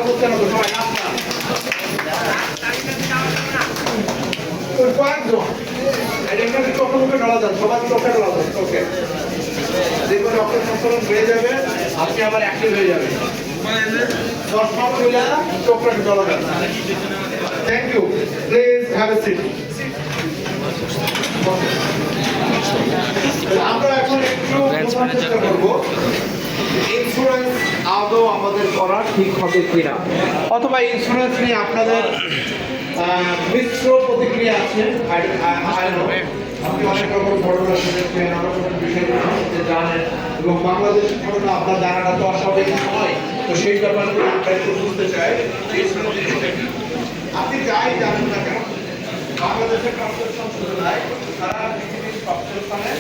হচ্ছে না তো সবাই কয়েকজন এখানে চোখে মুখে ঢালা যান, সবাই চোখে ঢালা যান, চোখে দেখবেন রক্তের সঞ্চালন বেড়ে যাবে, আপনি আবার অ্যাক্টিভ হয়ে যাবেন। চশমা খুলে চোখে ঢালা যান। Thank you, please have a seat. আমরা এখন একটু বোঝার চেষ্টা করবো ইন্স্যুরেন্স আদৌ আমাদের করা ঠিক হবে কিনা, অথবা ইন্স্যুরেন্স নিয়ে আপনাদের মিশ্র প্রতিক্রিয়া আছে। আপনি অনেক রকম ঘটনা শুনেছেন, অনেক রকম বিষয়গুলো সম্পর্কে জানেন, এবং বাংলাদেশের ঘটনা আপনার জানাটা তো অস্বাভাবিক নয়। তো সেই ব্যাপারগুলো আমরা একটু বুঝতে চাই। আপনি যাই জানেন না কেন, বাংলাদেশের কাস্টম সংশোধনায় সারা পৃথিবীর সবচেয়ে স্থানে